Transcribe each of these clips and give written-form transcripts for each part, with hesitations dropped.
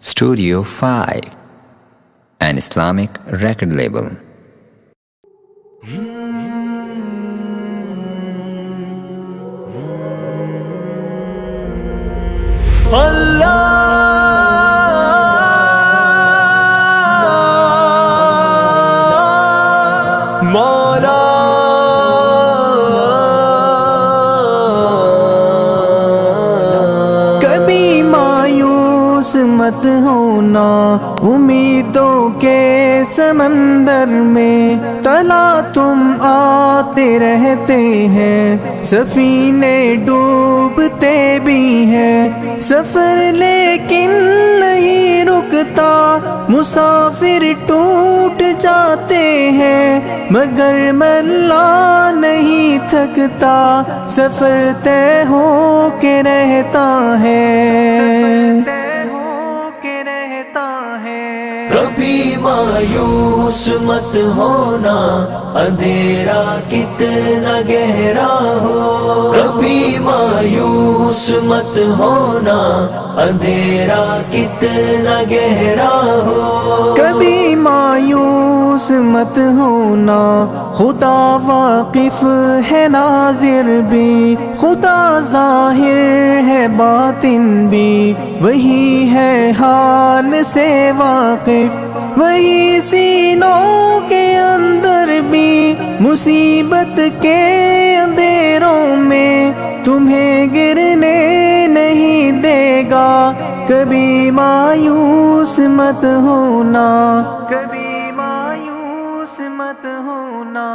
Studio 5, an Islamic record label. کبھی مایوس مت ہونا امیدوں کے سمندر میں، تلا تم آتے رہتے ہیں، سفینے ڈوبتے بھی ہیں، سفر لیکن نہیں رکتا، مسافر ٹوٹ جاتے ہیں، مگر ملا نہیں تھکتا، سفر طے ہو کے رہتا ہے۔ کبھی مایوس مت ہونا، اندھیرا کتنا گہرا ہو، کبھی مایوس مت ہونا، اندھیرا کتنا گہرا ہو، کبھی مایوس مت ہونا، خدا واقف ہے ناظر بھی، خدا ظاہر ہے باطن بھی، وہی ہے حال سے واقف، وہی سینوں کے اندر بھی، مصیبت کے اندھیروں میں تمہیں گرنے نہیں دے گا، کبھی مایوس مت ہونا، کبھی مایوس مت ہونا،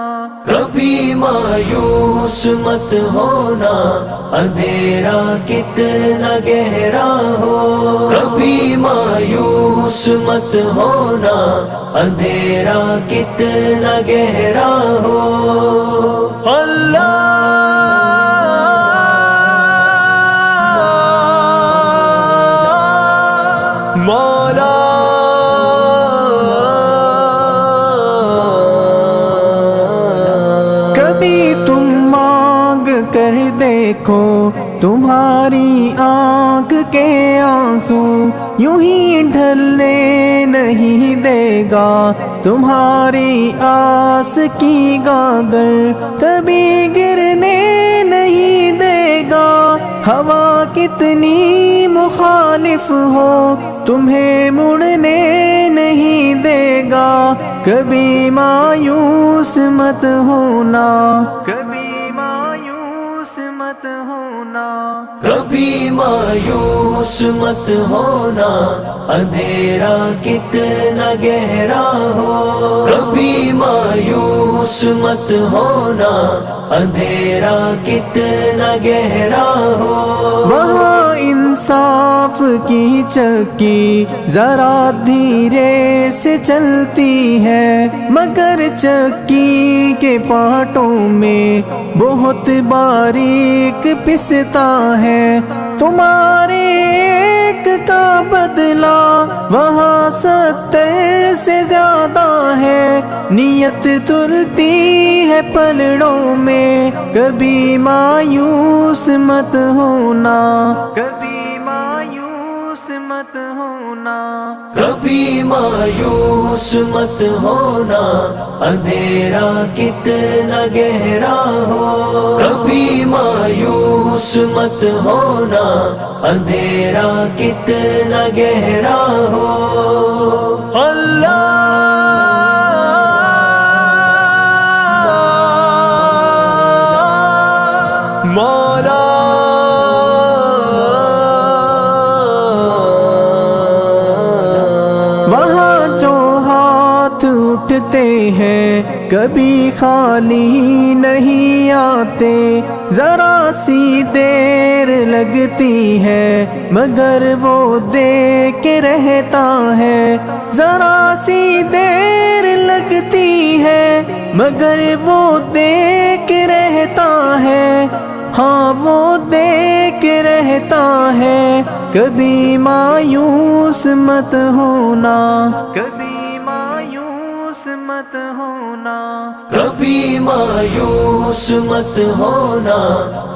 کبھی مایوس مت ہونا، اندھیرا کتنا گہرا ہو، کبھی مایوس مت ہونا، اندھیرا کتنا گہرا ہو، اللہ مولا کبھی تم مانگ کر دیکھو، تمہاری آنکھ کے آنسو یوں ہی ڈھلنے نہیں دے گا، تمہاری آس کی گاگر کبھی گرنے نہیں دے گا، ہوا کتنی مخالف ہو تمہیں مڑنے نہیں دے گا، کبھی مایوس مت ہونا، کبھی مایوس مت ہونا، کبھی مایوس مت ہونا، اندھیرا کتنا گہرا ہو، کبھی مایوس مت ہونا، اندھیرا کتنا گہرا ہو، وہاں انصاف کی چکی ذرا دھیرے سے چلتی ہے، مگر چکی کے پارٹوں میں بہت باریک پستا ہے، تمہارے ایک کا بدلہ وہاں 70 سے زیادہ ہے، نیت تلتی ہے پلڑوں میں، کبھی مایوس مت ہونا، کبھی مایوس مت ہونا، کبھی مایوس مت ہونا، اندھیرا کتنا گہرا ہو، کبھی مایوس مت ہونا، اندھیرا کتنا گہرا ہو، اللہ مولا وہاں جو ہاتھ اٹھتے ہیں کبھی خالی نہیں آتے، ذرا سی دیر لگتی ہے مگر وہ دے کے رہتا ہے، ذرا سی دیر لگتی ہے مگر وہ دے کے رہتا ہے، ہاں وہ دے کے رہتا ہے، کبھی مایوس مت ہونا، کبھی مایوس مت ہونا، کبھی مایوس مت ہونا،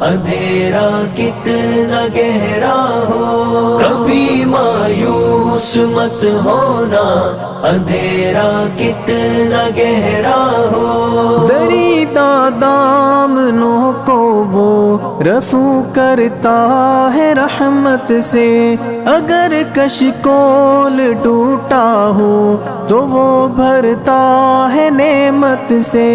اندھیرا کتنا گہرا ہو، کبھی مایوس مایوس مت ہونا، اندھیرا کتنا گہرا ہو، دریدہ دامنوں کو وہ رفو کرتا ہے رحمت سے، اگر کشکول ٹوٹا ہو تو وہ بھرتا ہے نعمت سے،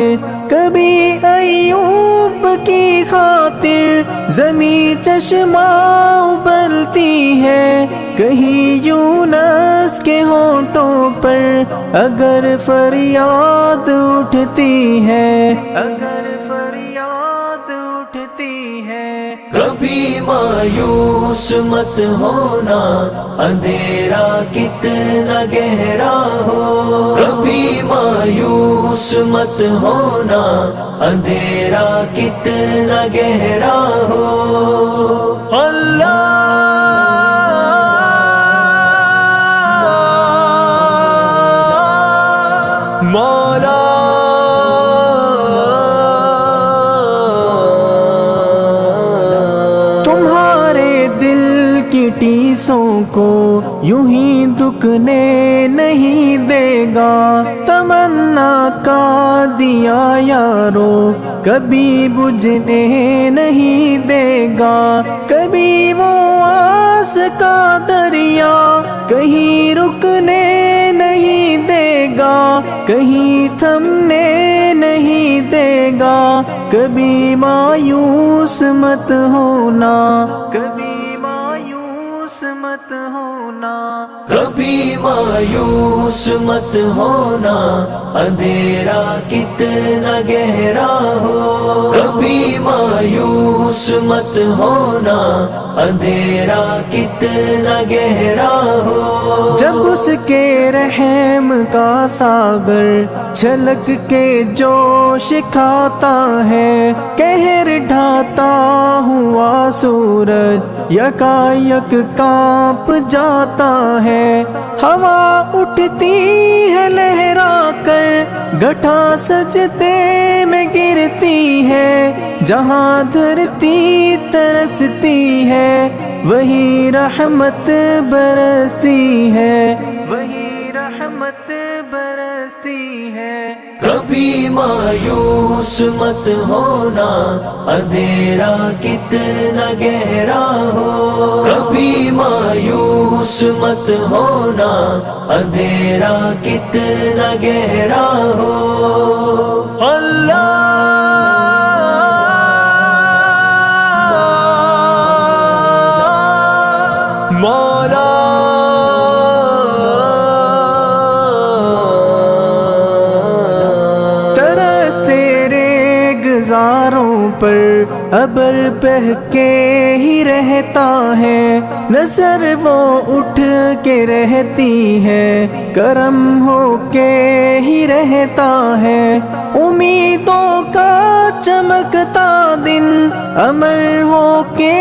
کبھی ایوب کی خاطر زمین چشمہ ابلتی ہے، کہیں یونس کے ہونٹوں پر اگر فریاد اٹھتی ہے، اگر فریاد اٹھتی ہے۔ کبھی مایوس مت ہونا، اندھیرا کتنا گہرا ہو، کبھی مایوس مت ہونا، اندھیرا کتنا گہرا ہو، اللہ مولا تمہارے دل کی ٹیسوں کو یوں ہی دکنے نہیں دے گا، تمنا کا دیا یارو کبھی بجھنے نہیں دے گا، کبھی وہ آس کا دریا کہیں رکنے نہیں دے گا، کہیں تھمنے نہیں دے گا، کبھی مایوس مت ہونا، کبھی مایوس مت ہونا، کبھی مایوس مت ہونا، اندھیرا کتنا گہرا ہو، کبھی مایوس مت ہونا، اندھیرا کتنا گہرا ہو، جب اس کے رحم کا ساگر چھلک کے جوش کھاتا ہے، قہر ڈھاتا ہوا سورج یکایک کانپ جاتا ہے، ہوا اٹھتی ہے لہرا کر گٹھا سجدے میں گرتی ہے، جہاں دھرتی ترستی ہے وہی رحمت برستی ہے، وہی رحمت برستی ہے۔ کبھی مایوس مت ہونا، اندھیرا کتنا گہرا ہو، کبھی مایوس مت ہونا، اندھیرا کتنا گہرا ہو، اللہ مولا ترس تیرے گزاروں پر ابر بہہ کے ہی رہتا ہے، نظر وہ اٹھ کے رہتی ہے، کرم ہو کے ہی رہتا ہے، امیدوں کا چمکتا دن امر ہو کے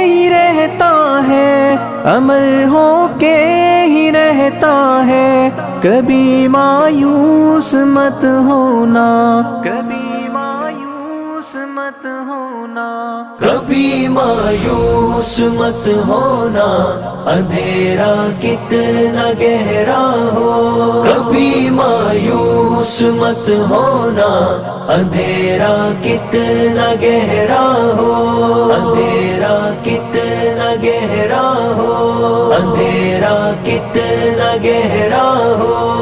ہی رہتا ہے، امر ہو کے ہی رہتا ہے، کبھی مایوس مت ہونا، کبھی مایوس مت ہونا، کبھی مایوس مت ہونا، اندھیرا کتنا گہرا ہو، کبھی مایوس مت ہونا، اندھیرا کتنا گہرا ہو، اندھیرا کتنا گہرا ہو، اندھیرا کتنا گہرا ہو۔